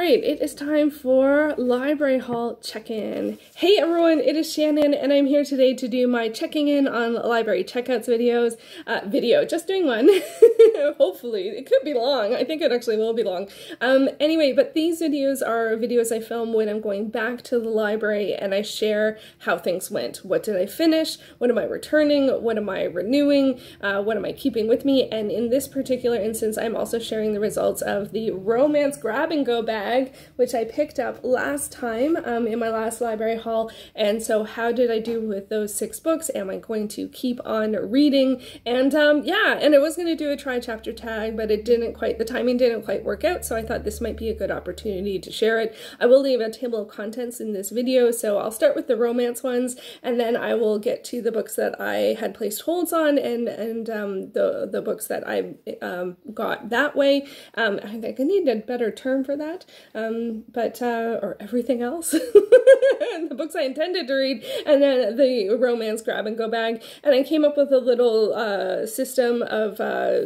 right, it is time for library haul check-in. Hey everyone, it is Shannon and I'm here today to do my checking in on library checkouts videos. Just doing one. Hopefully. It could be long. I think it actually will be long. Anyway, but these videos are videos I film when I'm going back to the library and I share how things went. What did I finish? What am I returning? What am I renewing? What am I keeping with me? And in this particular instance, I'm also sharing the results of the romance grab-and-go bag, which I picked up last time in my last library haul. And so how did I do with those 6 books? Am I going to keep on reading? And yeah, and I was going to do a try chapter tag, but it didn't quite, the timing didn't quite work out, so I thought this might be a good opportunity to share it. I will leave a table of contents in this video, so I'll start with the romance ones, and then I will get to the books that I had placed holds on and the books that I got that way. I think I need a better term for that, or everything else. The books I intended to read, and then the romance grab-and-go bag. And I came up with a little system of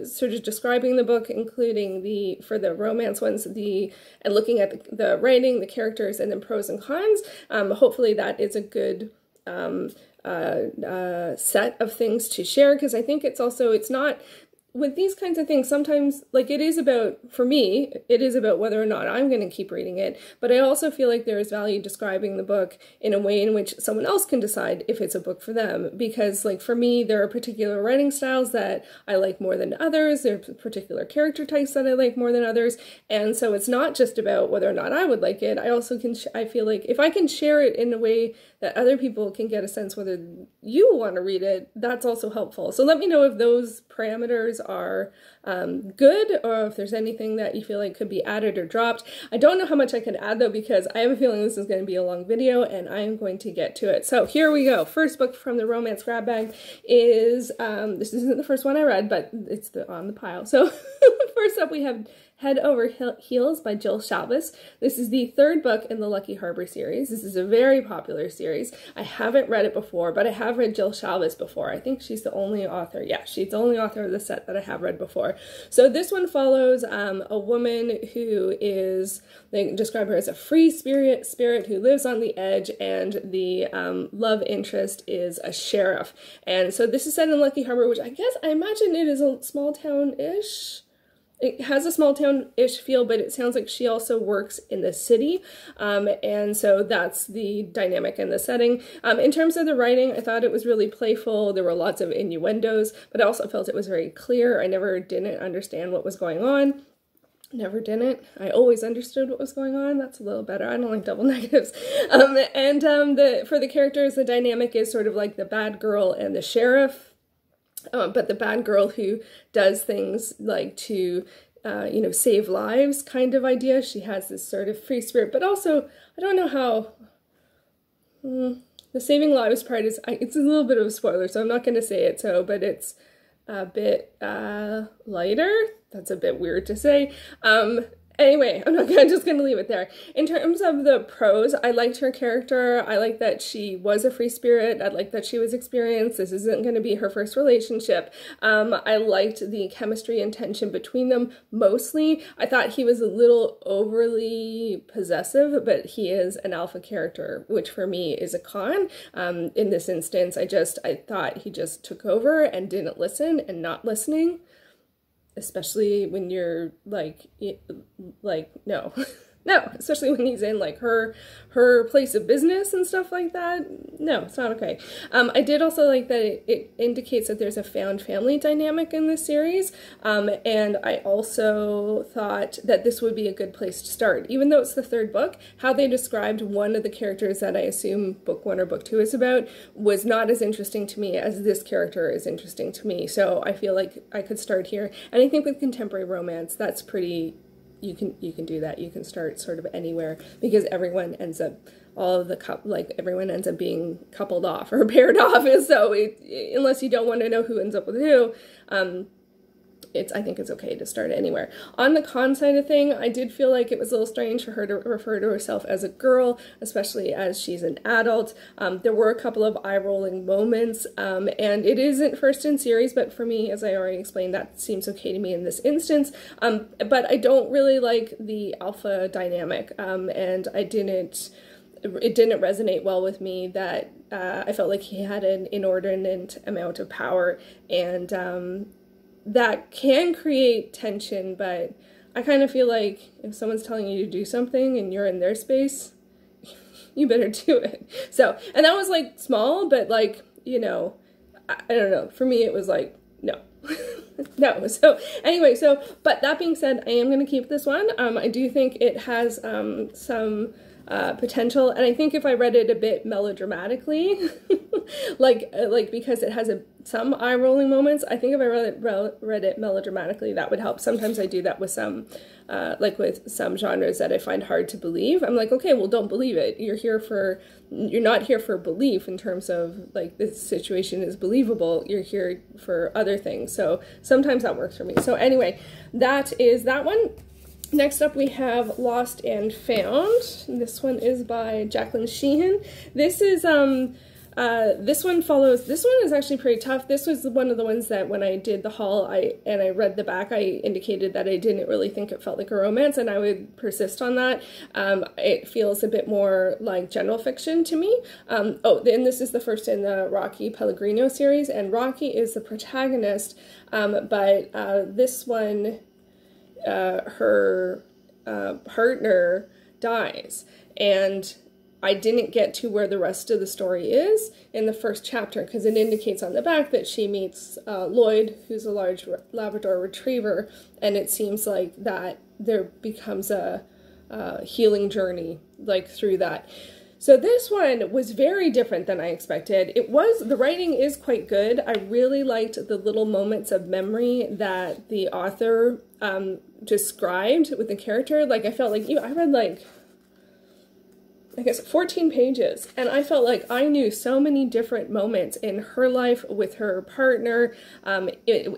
sort of describing the book, including for the romance ones, and looking at the writing, the characters, and then pros and cons. Hopefully that is a good set of things to share, because I think it's not, with these kinds of things, sometimes, like, it is about, for me, it is about whether or not I'm going to keep reading it, but I also feel like there is value describing the book in a way in which someone else can decide if it's a book for them, because, like, for me, there are particular writing styles that I like more than others, there are particular character types that I like more than others, and so it's not just about whether or not I would like it. I also can, I feel like if I can share it in a way that other people can get a sense whether you want to read it, that's also helpful. So let me know if those parameters are good, or if there's anything that you feel like could be added or dropped. I don't know how much I can add though, because I have a feeling this is going to be a long video and I am going to get to it. So here we go. First book from the romance grab bag is, this isn't the first one I read, but it's on the pile. So first up we have Head Over Heels by Jill Shalvis. This is the 3rd book in the Lucky Harbor series. This is a very popular series. I haven't read it before, but I have read Jill Shalvis before. I think she's the only author. Yeah, she's the only author of the set that I have read before. So this one follows a woman who is, they describe her as a free spirit who lives on the edge, and the love interest is a sheriff. And so this is set in Lucky Harbor, which I imagine it is a small town-ish. It has a small town-ish feel, but it sounds like she also works in the city, and so that's the dynamic in the setting. In terms of the writing, I thought it was really playful. There were lots of innuendos, but I also felt it was very clear. I never didn't understand what was going on. Never didn't. I always understood what was going on. That's a little better. I don't like double negatives. For the characters, the dynamic is sort of like the bad girl and the sheriff. But the bad girl who does things like to, save lives kind of idea. She has this sort of free spirit, but also, I don't know how, the saving lives part is, it's a little bit of a spoiler, so I'm not going to say it, but it's a bit lighter. That's a bit weird to say. Anyway, I'm just going to leave it there. In terms of the pros, I liked her character. I liked that she was a free spirit. I liked that she was experienced. This isn't going to be her first relationship. I liked the chemistry and tension between them mostly. I thought he was a little overly possessive, but he is an alpha character, which for me is a con. In this instance, I thought he just took over and didn't listen, and not listening. Especially when you're no, especially when he's in like her place of business and stuff like that. No, it's not okay. I did also like that it indicates that there's a found family dynamic in this series. And I also thought that this would be a good place to start. Even though it's the 3rd book, how they described one of the characters that I assume book 1 or book 2 is about was not as interesting to me as this character is interesting to me. So I feel like I could start here. And I think with contemporary romance, that's pretty, you can do that. You can start sort of anywhere, because everyone ends up, everyone ends up being coupled off or paired off. And so unless you don't want to know who ends up with who, I think it's okay to start anywhere. On the con side of thing, I did feel like it was a little strange for her to refer to herself as a girl, especially as she's an adult. There were a couple of eye-rolling moments, and it isn't first in series, but for me, as I already explained, that seems okay to me in this instance. But I don't really like the alpha dynamic, and it didn't resonate well with me that I felt like he had an inordinate amount of power, and that can create tension, but I kind of feel like if someone's telling you to do something and you're in their space, you better do it. So, and that was like small, but like, you know, I don't know. For me, it was like, no. No. So anyway, but that being said, I am going to keep this one. I do think it has some potential, and I think if I read it a bit melodramatically, like because it has some eye-rolling moments, I think if I read it melodramatically, that would help. Sometimes I do that with some, like with some genres that I find hard to believe. I'm like, okay, well, don't believe it. You're not here for belief in terms of like this situation is believable. You're here for other things. So sometimes that works for me. So anyway, that is that one. Next up we have Lost and Found. This one is by Jacqueline Sheehan. This is this one is actually pretty tough. This was one of the ones that when I did the haul and I read the back, I indicated that I didn't really think it felt like a romance, and I would persist on that. It feels a bit more like general fiction to me. And this is the first in the Rocky Pellegrino series, and Rocky is the protagonist, but this one, her partner dies, and I didn't get to where the rest of the story is in the first chapter because it indicates on the back that she meets Lloyd, who's a large Labrador retriever, and it seems like that there becomes a healing journey like through that. So this one was very different than I expected. The writing is quite good. I really liked the little moments of memory that the author described with the character. Like I felt like, I read like, I guess 14 pages, and I felt like I knew so many different moments in her life with her partner,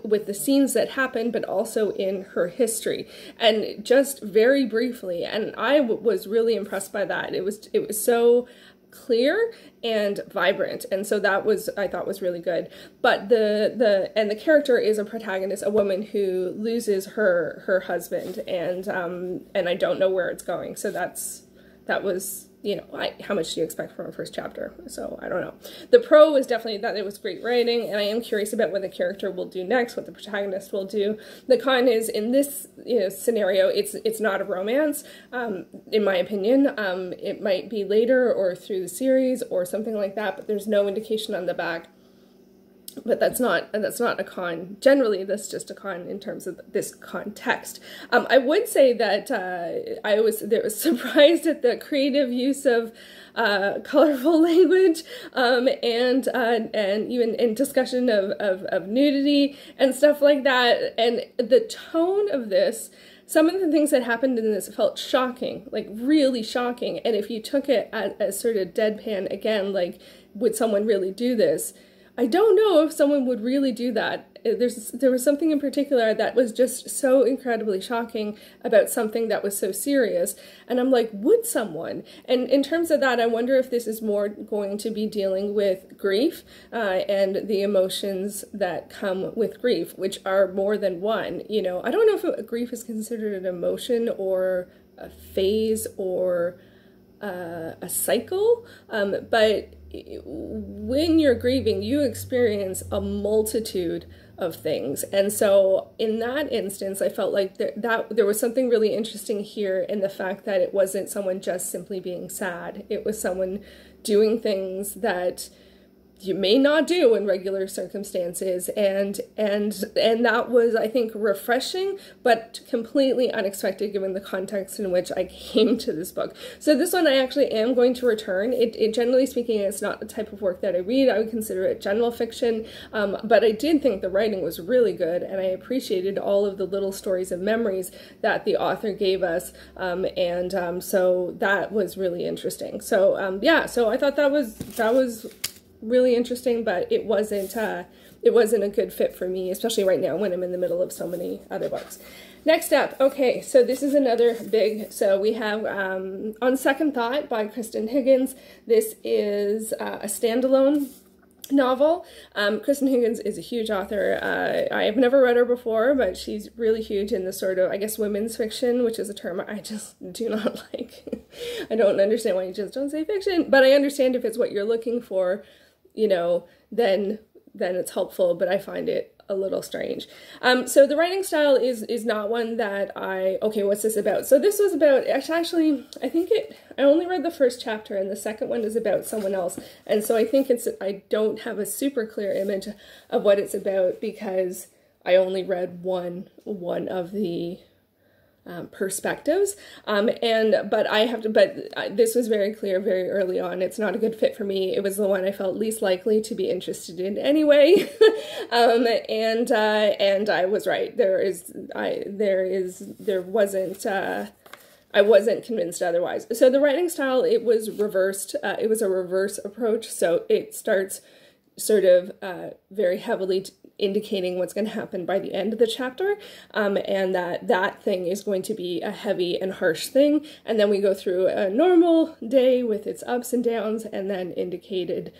with the scenes that happened, but also in her history, and just very briefly, and I was really impressed by that. It was so clear and vibrant, and so that was, I thought, was really good. But the character is a protagonist, a woman who loses her husband, and I don't know where it's going. So that was, you know, how much do you expect from a first chapter? So I don't know. The pro was definitely that it was great writing, and I am curious about what the character will do next, what the protagonist will do. The con is, in this scenario, it's not a romance, in my opinion. It might be later or through the series or something like that, but there's no indication on the back. But that's not a con. Generally, that's just a con in terms of this context. I would say that I was surprised at the creative use of colorful language, and even in discussion of nudity and stuff like that. And the tone of this, some of the things that happened in this felt shocking, like really shocking. And if you took it as sort of deadpan again, like, would someone really do this? I don't know if someone would really do that. There was something in particular that was just so incredibly shocking about something that was so serious. And I'm like, would someone? And in terms of that, I wonder if this is more going to be dealing with grief and the emotions that come with grief, which are more than one. You know, I don't know if grief is considered an emotion or a phase or a cycle, but when you're grieving, you experience a multitude of things. And so in that instance, I felt like there was something really interesting here in the fact that it wasn't someone just simply being sad. It was someone doing things that you may not do in regular circumstances, and that was, I think, refreshing, but completely unexpected given the context in which I came to this book. So this one I actually am going to return. It generally speaking, it's not the type of work that I read. I would consider it general fiction, but I did think the writing was really good, and I appreciated all of the little stories and memories that the author gave us, so that was really interesting. So yeah, so I thought that was really interesting, but it wasn't it wasn't a good fit for me, especially right now when I'm in the middle of so many other books. Next up, okay, so this is another big, so we have On Second Thought by Kristen Higgins. This is a standalone novel. Kristen Higgins is a huge author. I have never read her before, but she's really huge in the sort of, I guess, women's fiction, which is a term I just do not like. I don't understand why you just don't say fiction, but I understand if it's what you're looking for, you know, then it's helpful, but I find it a little strange. So the writing style is not one that okay, what's this about? So this was about, actually, I only read the first chapter, and the second one is about someone else. And so I think I don't have a super clear image of what it's about because I only read one of the perspectives. But this was very clear very early on. It's not a good fit for me. It was the one I felt least likely to be interested in anyway. And I was right. I wasn't convinced otherwise. So the writing style, it was reversed. It was a reverse approach. So it starts sort of very heavily indicating what's going to happen by the end of the chapter, and that thing is going to be a heavy and harsh thing, and then we go through a normal day with its ups and downs, and then indicated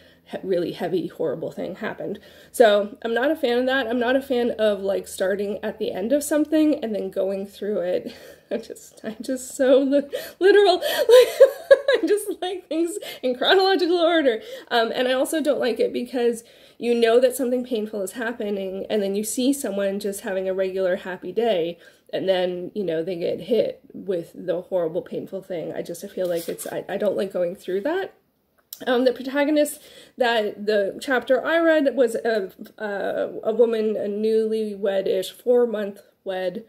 really heavy, horrible thing happened. So I'm not a fan of that. I'm not a fan of like starting at the end of something and then going through it. I'm just so literal. I just like things in chronological order. And I also don't like it because you know that something painful is happening, and then you see someone just having a regular happy day, and then, you know, they get hit with the horrible, painful thing. I feel like I don't like going through that. The protagonist that the chapter I read was a woman, a newlywed-ish, 4-month wed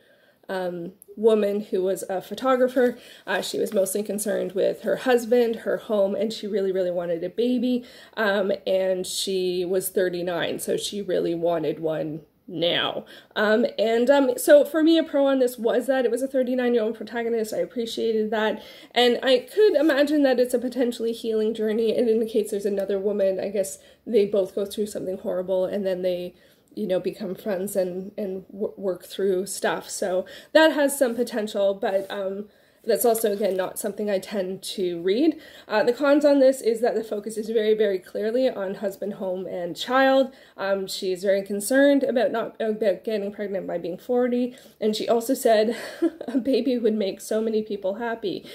woman who was a photographer. She was mostly concerned with her husband, her home, and she really, really wanted a baby. And she was 39, so she really wanted one now. So for me, a pro on this was that it was a 39-year-old protagonist. I appreciated that. And I could imagine that it's a potentially healing journey. It indicates there's another woman. I guess they both go through something horrible, and then they, you know, become friends and work through stuff. So that has some potential, but that's also, again, not something I tend to read. The cons on this is that the focus is very, very clearly on husband, home, and child. She's very concerned about getting pregnant by being 40, and she also said a baby would make so many people happy.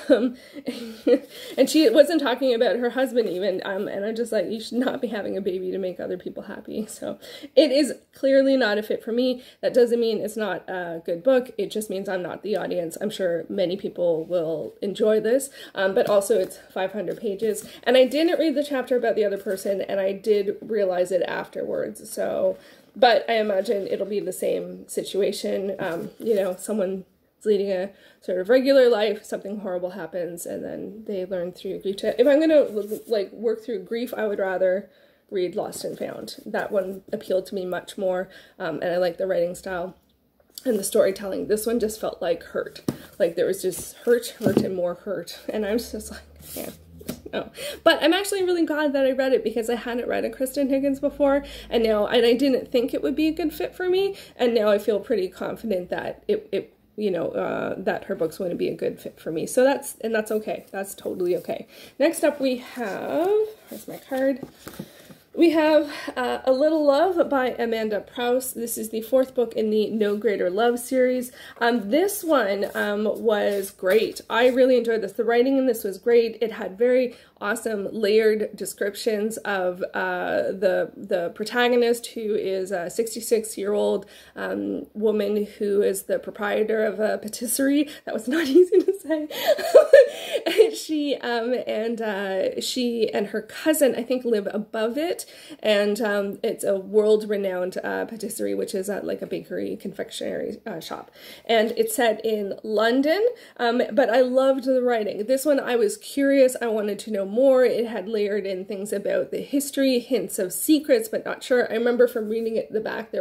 And she wasn't talking about her husband even, and I'm just like, you should not be having a baby to make other people happy. So it is clearly not a fit for me. That doesn't mean it's not a good book. It just means I'm not the audience. I'm sure many people will enjoy this, but also it's 500 pages, and I didn't read the chapter about the other person, and I did realize it afterwards. So, but I imagine it'll be the same situation. You know, someone's leading a sort of regular life, something horrible happens, and then they learn through grief. If I'm gonna like work through grief, I would rather read Lost and Found. That one appealed to me much more, and I like the writing style and the storytelling. This one just felt like hurt. Like there was just hurt, and more hurt. And I was just like, yeah, no. But I'm actually really glad that I read it because I hadn't read a Kristen Higgins before. And I didn't think it would be a good fit for me. And now I feel pretty confident that that her books wouldn't be a good fit for me. So that's okay. That's totally okay. Next up we have, where's my card? We have A Little Love by Amanda Prowse. This is the 4th book in the No Greater Love series. This one was great. I really enjoyed this. The writing in this was great. It had very awesome layered descriptions of the protagonist, who is a 66-year-old woman who is the proprietor of a patisserie. That was not easy to say. She and her cousin, I think, live above it. And it's a world-renowned patisserie, which is like a bakery confectionery shop. And it's set in London, but I loved the writing. This one, I was curious. I wanted to know more. It had layered in things about the history, hints of secrets, but not sure. I remember from reading it at the back,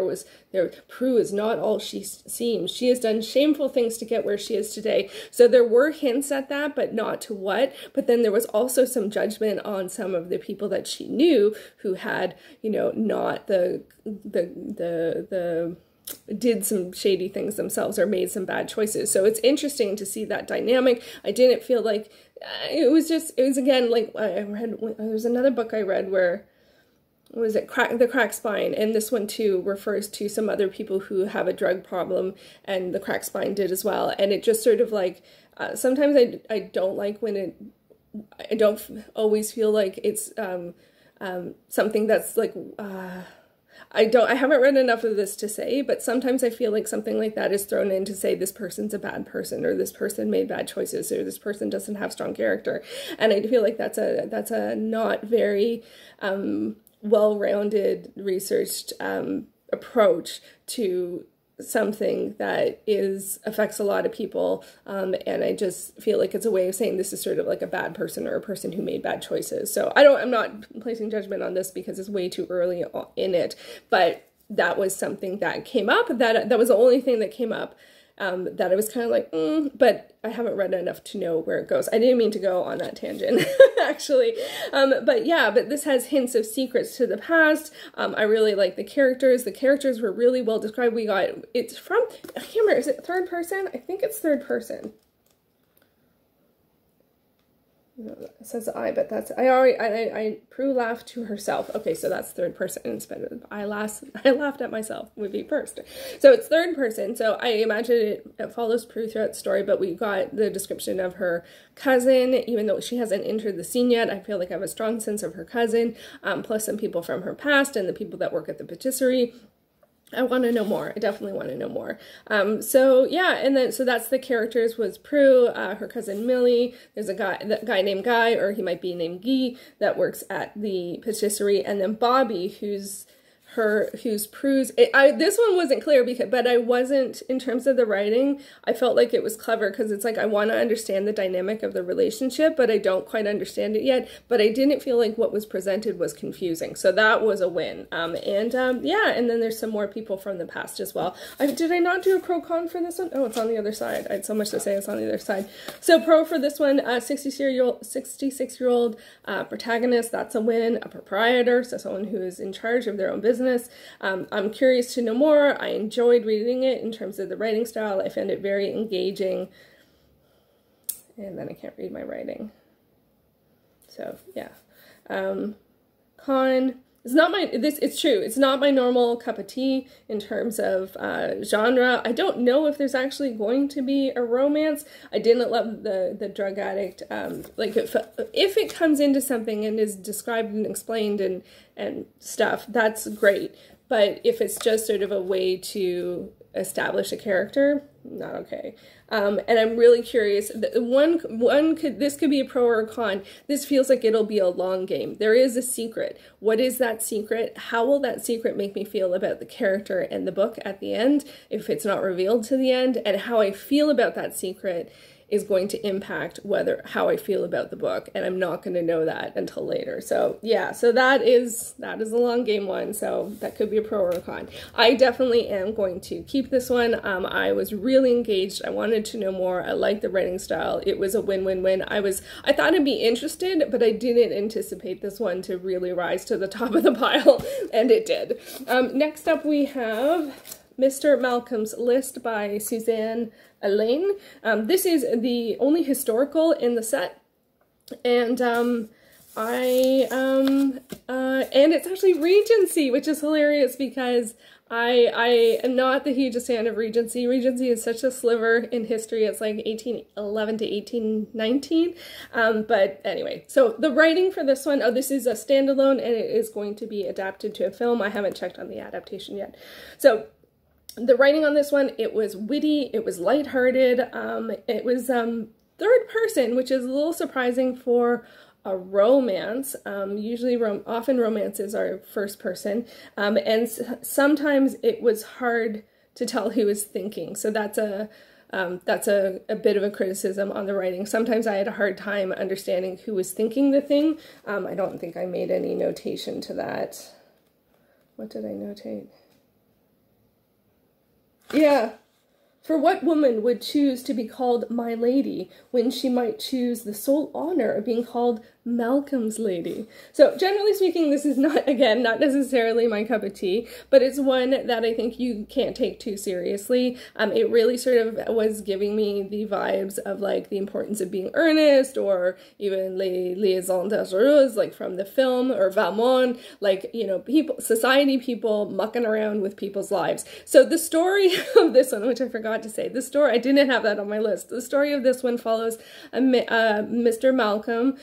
Prue is not all she seems. She has done shameful things to get where she is today. So there were hints at that, but not to what. but then there was also some judgment on some of the people that she knew who had, you know, not did some shady things themselves or made some bad choices. So it's interesting to see that dynamic. I didn't feel like it was again, like there's another book I read where, was it The Cracked Spine, and this one too refers to some other people who have a drug problem, and The Cracked Spine did as well. And it just sort of like, sometimes I don't like when I don't always feel like it's something that's like, I haven't read enough of this to say, but sometimes I feel like something like that is thrown in to say this person's a bad person, or this person made bad choices, or this person doesn't have strong character. And I feel like that's a not very well-rounded, researched approach to something that affects a lot of people, and I just feel like it's a way of saying this is sort of like a bad person or a person who made bad choices. So I'm not placing judgment on this because it's way too early in it, but that was something that came up, that was the only thing that came up, that I was kind of like, but I haven't read enough to know where it goes. I didn't mean to go on that tangent, actually. But yeah, but this has hints of secrets to the past. I really like the characters. The characters were really well described. It's from, I can't remember, is it third person? I think it's third person. No, it says I, but that's, Prue laughed to herself. Okay, so that's third person instead of I laughed at myself would be first. So it's third person. So I imagine it follows Prue throughout the story, but we got the description of her cousin, even though she hasn't entered the scene yet. I feel like I have a strong sense of her cousin, plus some people from her past and the people that work at the patisserie. I want to know more. I definitely want to know more. So yeah, and then, so that's the characters was Prue, her cousin Millie, there's a guy named Guy, or he might be named Guy, that works at the patisserie, and then Bobby, who's Prue's, this one wasn't clear but I wasn't, in terms of the writing, I felt like it was clever because it's like, I want to understand the dynamic of the relationship, but I don't quite understand it yet, but I didn't feel like what was presented was confusing. So that was a win. Yeah, and then there's some more people from the past as well. Did I not do a pro con for this one? Oh, it's on the other side. I had so much to say, it's on the other side. So pro for this one, 66-year-old protagonist, that's a win. A proprietor, so someone who is in charge of their own business. I'm curious to know more. I enjoyed reading it in terms of the writing style. I found it very engaging. And then I can't read my writing. So yeah. Con, it's true. It's not my normal cup of tea in terms of genre. I don't know if there's actually going to be a romance. I didn't love the drug addict. Like if it comes into something and is described and explained and stuff, that's great. But if it's just sort of a way to establish a character, not okay. And I'm really curious. This could be a pro or a con. This feels like it'll be a long game. There is a secret. What is that secret? How will that secret make me feel about the character and the book at the end, if it's not revealed to the end? And how I feel about that secret is going to impact how I feel about the book, and I'm not going to know that until later. So yeah, so that is a long game one, so that could be a pro or a con. I definitely am going to keep this one. I was really engaged. I wanted to know more. I liked the writing style. It was a win-win-win. I thought I'd be interested, but I didn't anticipate this one to really rise to the top of the pile, and it did. Next up we have Mr. Malcolm's List by Suzanne Elaine. This is the only historical in the set, and and it's actually Regency, which is hilarious because I am not the hugest fan of Regency. Regency is such a sliver in history. It's like 1811 to 1819. But anyway, so the writing for this one, this is a standalone and it is going to be adapted to a film. I haven't checked on the adaptation yet. So the writing on this one, it was witty, it was lighthearted, it was third person, which is a little surprising for a romance. Often romances are first person, and sometimes it was hard to tell who was thinking. So that's a bit of a criticism on the writing. Sometimes I had a hard time understanding who was thinking the thing. I don't think I made any notation to that. What did I notate? Yeah. For what woman would choose to be called my lady when she might choose the sole honor of being called Malcolm's lady? So generally speaking, this is not, again, not necessarily my cup of tea, but it's one that I think you can't take too seriously. It really sort of was giving me the vibes of like the importance of being earnest, or even les liaisons dangereuses, like from the film, or Valmont, like, you know, people, society people mucking around with people's lives. So the story of this one, which I forgot to say, the story, I didn't have that on my list. The story of this one follows Mr. Malcolm,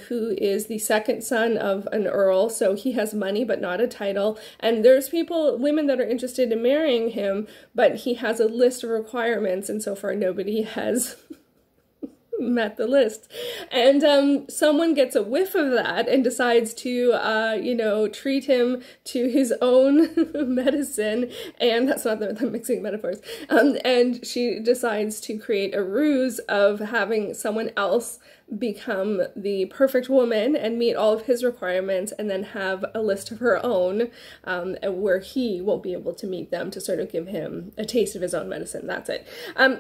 who is the second son of an earl, so he has money but not a title, and there's women that are interested in marrying him, but he has a list of requirements, and so far nobody has met the list. And someone gets a whiff of that and decides to, you know, treat him to his own medicine, and that's not the mixing metaphors, and she decides to create a ruse of having someone else become the perfect woman and meet all of his requirements, and then have a list of her own where he won't be able to meet them, to sort of give him a taste of his own medicine. That's it.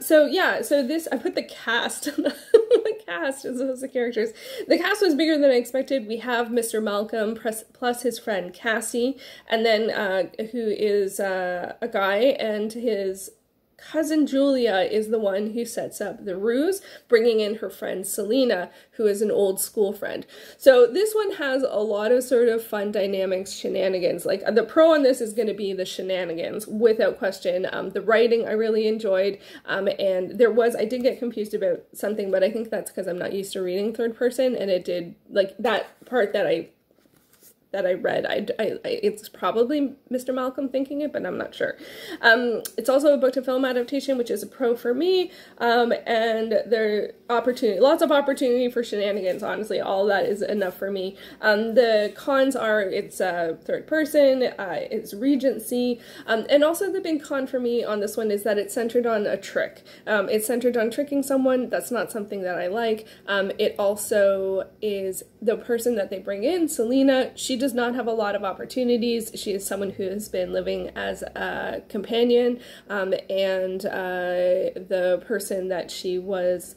So yeah, so this, I put the cast, the cast as opposed to characters. The cast was bigger than I expected. We have Mr. Malcolm plus his friend Cassie, and then who is a guy, and his cousin Julia is the one who sets up the ruse, bringing in her friend Selena, who is an old school friend. So this one has a lot of sort of fun dynamics, shenanigans. Like, the pro on this is going to be the shenanigans, without question. The writing I really enjoyed, and there was, I did get confused about something, but I think that's because I'm not used to reading third person, and it did, like, that part that I read, it's probably Mr. Malcolm thinking it, but I'm not sure. It's also a book to film adaptation, which is a pro for me, and there lots of opportunity for shenanigans. Honestly, all that is enough for me. The cons are it's third person, it's Regency, and also the big con for me on this one is that it's centered on a trick. It's centered on tricking someone. That's not something that I like. It also is the person that they bring in, Selena. She does not have a lot of opportunities. She is someone who has been living as a companion, and the person that she was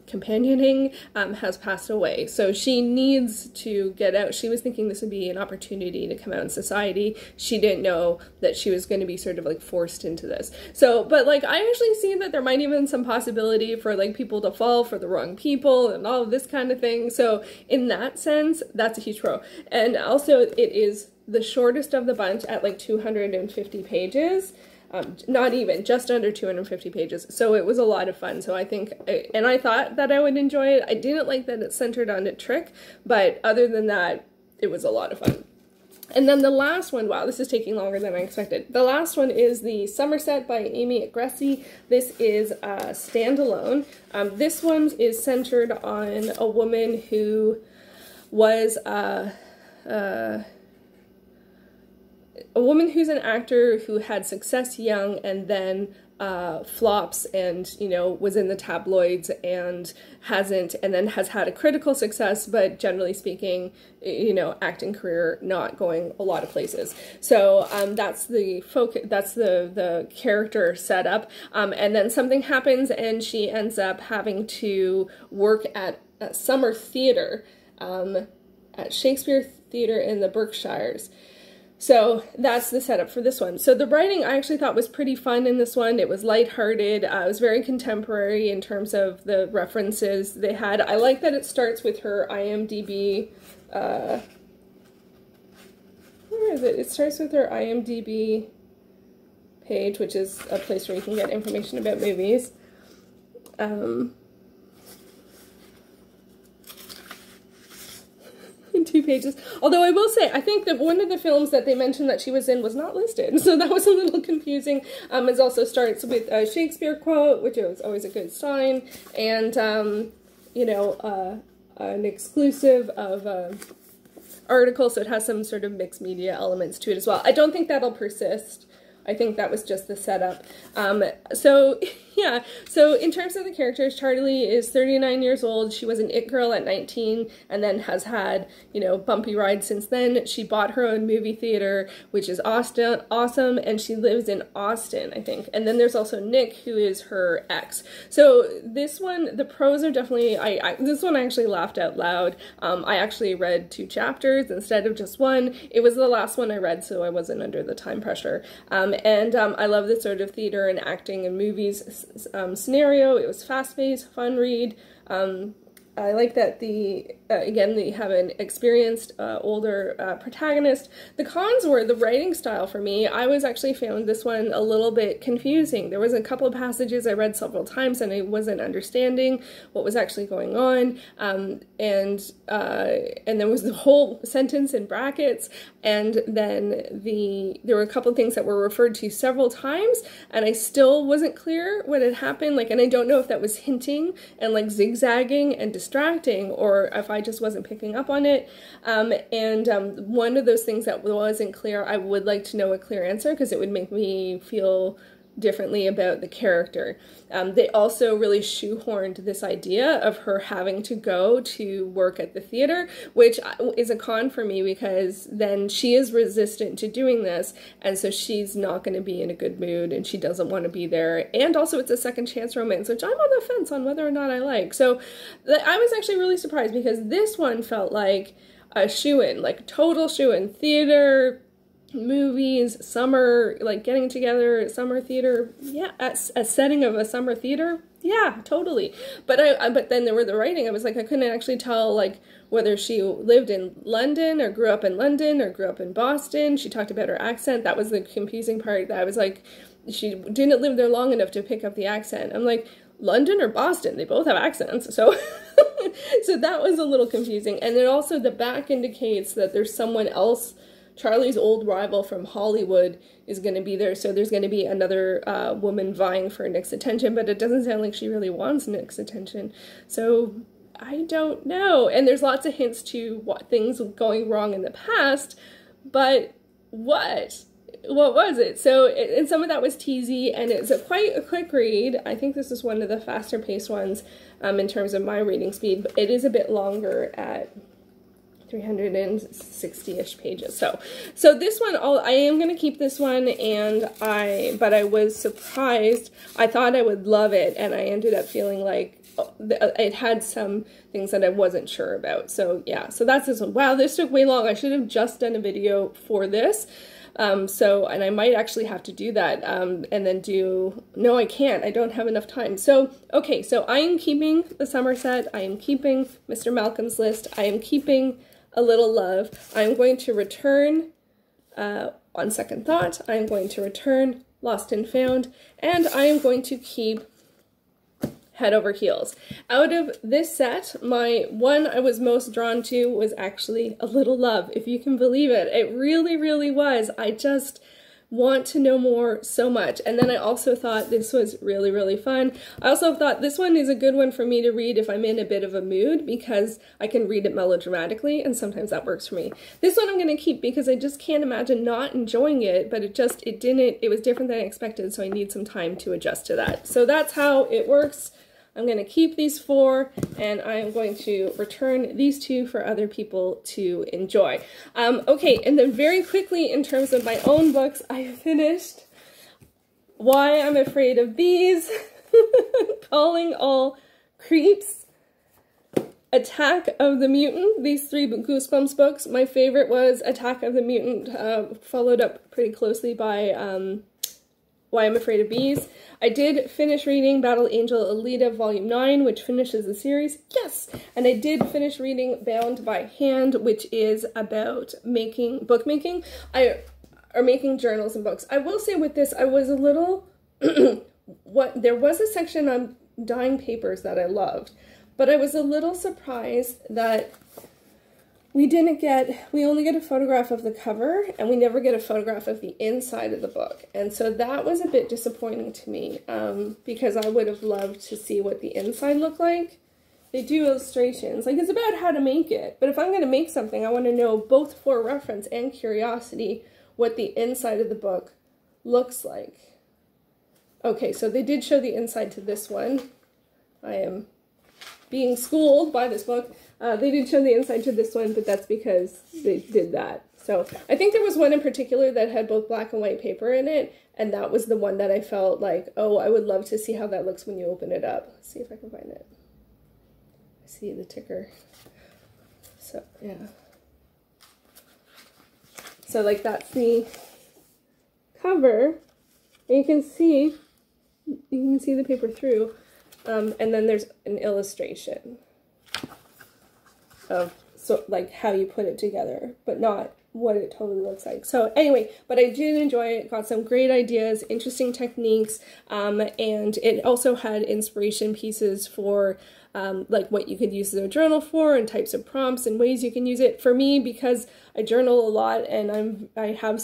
companioning has passed away. So she needs to get out. She was thinking this would be an opportunity to come out in society. She didn't know that she was going to be sort of like forced into this. So, but like, I actually see that there might even some possibility for like people to fall for the wrong people and all of this kind of thing. So in that sense, that's a huge pro. And also it is the shortest of the bunch at like 250 pages. Not even, just under 250 pages. So it was a lot of fun. So I think, and I thought that I would enjoy it. I didn't like that it's centered on a trick, but other than that, it was a lot of fun. And then the last one, wow, this is taking longer than I expected. The last one is The Somerset by Amy Agressi. This is standalone. This one is centered on a woman who was a woman who's an actor who had success young and then flops, and, you know, was in the tabloids and then has had a critical success, but generally speaking, you know, acting career not going a lot of places. So that's the focus, that's the character setup, and then something happens and she ends up having to work at a summer theater, at Shakespeare Theatre in the Berkshires. So that's the setup for this one. So the writing I actually thought was pretty fun in this one. It was lighthearted. It was very contemporary in terms of the references they had. I like that it starts with her IMDb, where is it? It starts with her IMDb page, which is a place where you can get information about movies. 2 pages. Although I will say, I think that one of the films that they mentioned that she was in was not listed, so that was a little confusing. It also starts with a Shakespeare quote, which is always a good sign, and, you know, an exclusive of article, so it has some sort of mixed media elements to it as well. I don't think that'll persist. I think that was just the setup. So Yeah, so in terms of the characters, Charlie is 39 years old. She was an it girl at 19 and then has had, you know, bumpy rides since then. She bought her own movie theater, which is awesome, and she lives in Austin, I think. And then there's also Nick, who is her ex. So this one, the pros are definitely, this one I actually laughed out loud. I actually read 2 chapters instead of just one. It was the last one I read, so I wasn't under the time pressure. I love the sort of theater and acting and movies scenario. It was fast-paced, fun read. I like that again, they have an experienced, older protagonist. The cons were the writing style for me. I was actually found this one a little bit confusing. There was a couple of passages I read several times and I wasn't understanding what was actually going on. And there was the whole sentence in brackets, and then there were a couple of things that were referred to several times, and I still wasn't clear what had happened. Like, and I don't know if that was hinting and like zigzagging and distracting, or if I just wasn't picking up on it. One of those things that wasn't clear, I would like to know a clear answer, because it would make me feel differently about the character. They also really shoehorned this idea of her having to go to work at the theater, which is a con for me, because then she is resistant to doing this, and so she's not going to be in a good mood, and she doesn't want to be there. And also it's a second chance romance, which I'm on the fence on whether or not I like. So I was actually really surprised, because this one felt like a shoo-in, like total shoo-in. Theater, movies, summer, like getting together, summer theater, yeah, a setting of a summer theater, yeah, totally. But then there were the writing, I was like, I couldn't actually tell like whether she lived in London or grew up in London or grew up in Boston. She talked about her accent. That was the confusing part, that I was like, she didn't live there long enough to pick up the accent. I'm like, London or Boston? They both have accents, so so that was a little confusing. And then also the back indicates that there's someone else. Charlie's old rival from Hollywood is going to be there, so there's going to be another woman vying for Nick's attention, but it doesn't sound like she really wants Nick's attention, so I don't know. And there's lots of hints to what things going wrong in the past, but what was it? So, and some of that was teasy, and it's quite a quick read. I think this is one of the faster paced ones in terms of my reading speed, but it is a bit longer at 360-ish pages. So this one, I am going to keep this one, but I was surprised. I thought I would love it, and I ended up feeling like it had some things that I wasn't sure about. So yeah, so that's this one. Wow, this took way long. I should have just done a video for this. And I might actually have to do that, and then no, I can't. I don't have enough time. So, okay, so I am keeping the Somerset. I am keeping Mr. Malcolm's List. I am keeping A Little Love. I'm going to return, on second thought, I'm going to return Lost and Found, and I am going to keep Head Over Heels. Out of this set, my one I was most drawn to was actually A Little Love, if you can believe it. It really, really was. I just want to know more so much. And then I also thought this was really, really fun. I also thought this one is a good one for me to read if I'm in a bit of a mood, because I can read it melodramatically, and sometimes that works for me. This one I'm going to keep because I just can't imagine not enjoying it, but it was different than I expected, so I need some time to adjust to that. So that's how it works. I'm going to keep these 4, and I am going to return these 2 for other people to enjoy. Okay, and then very quickly, in terms of my own books, I finished Why I'm Afraid of Bees, Calling All Creeps, Attack of the Mutant, these 3 Goosebumps books. My favorite was Attack of the Mutant, followed up pretty closely by Why I'm Afraid of Bees. I did finish reading Battle Angel Alita Volume 9, which finishes the series. Yes! And I did finish reading Bound by Hand, which is about bookmaking, or making journals and books. I will say with this, I was a little, there was a section on dyeing papers that I loved, but I was a little surprised that we only get a photograph of the cover, and we never get a photograph of the inside of the book. And so that was a bit disappointing to me, because I would have loved to see what the inside looked like. They do illustrations, like it's about how to make it, but if I'm going to make something, I want to know, both for reference and curiosity, what the inside of the book looks like. Okay, so they did show the inside to this one. I am being schooled by this book. They did show the inside to this one, but that's because they did that. So I think there was one in particular that had both black and white paper in it, and that was the one that I felt like, oh, I would love to see how that looks when you open it up. Let's see if I can find it. I see the ticker. So, yeah. So, like, that's the cover. And you can see the paper through. And then there's an illustration of like how you put it together, but not what it totally looks like. So anyway, but I did enjoy it, got some great ideas, interesting techniques, and it also had inspiration pieces for like what you could use the journal for and types of prompts and ways you can use it. For me, because I journal a lot and I have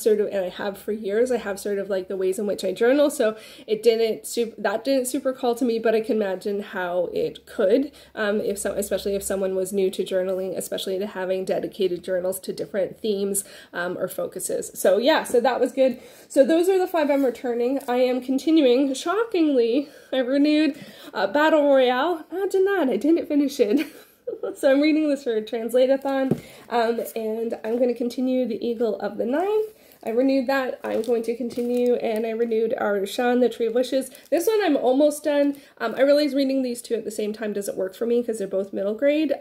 for years, I have sort of like the ways in which I journal. So it didn't super call to me, but I can imagine how it could, especially if someone was new to journaling, especially to having dedicated journals to different themes or focuses. So yeah, so that was good. So those are the 5 I'm returning. I am continuing, shockingly, I renewed Battle Royale. Imagine that, I didn't finish it. So I'm reading this for a translate-a-thon, and I'm going to continue The Eagle of the Ninth. I renewed that. I'm going to continue, and I renewed Arushan, The Tree of Wishes. This one I'm almost done. I realize reading these two at the same time doesn't work for me because they're both middle grade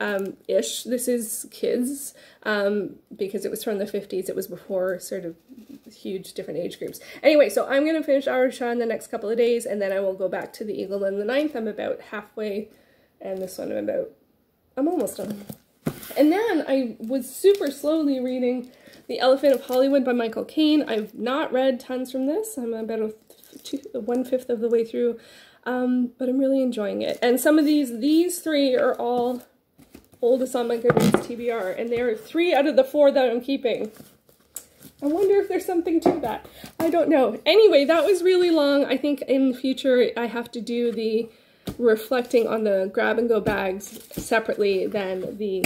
ish. This is kids because it was from the 50s. It was before sort of huge different age groups. Anyway, so I'm going to finish Arushan the next couple of days, and then I will go back to The Eagle and the Ninth. I'm about halfway, and this one I'm almost done. And then I was super slowly reading The Elephant of Hollywood by Michael Caine. I've not read tons from this. I'm about 1/5 of the way through, but I'm really enjoying it. And some of these 3 are all oldest on my Goodreads TBR, and there are 3 out of the 4 that I'm keeping. I wonder if there's something to that. I don't know. Anyway, that was really long. I think in the future I have to do the reflecting on the grab-and-go bags separately than the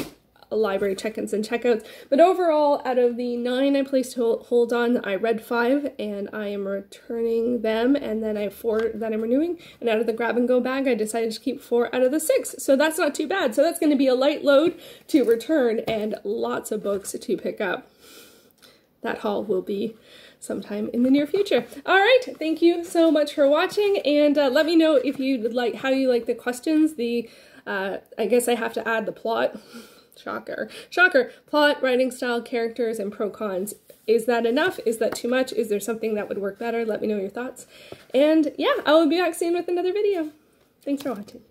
library check-ins and checkouts. But overall, out of the 9 I placed hold on, I read 5, and I am returning them, and then I have 4 that I'm renewing. And out of the grab-and-go bag, I decided to keep 4 out of the 6. So that's not too bad. So that's going to be a light load to return and lots of books to pick up. That haul will be sometime in the near future. All right, thank you so much for watching, and let me know if you like how you like the questions. I guess I have to add the plot. Shocker. Plot, writing style, characters, and pro cons. Is that enough? Is that too much? Is there something that would work better? Let me know your thoughts. And yeah, I will be back soon with another video. Thanks for watching.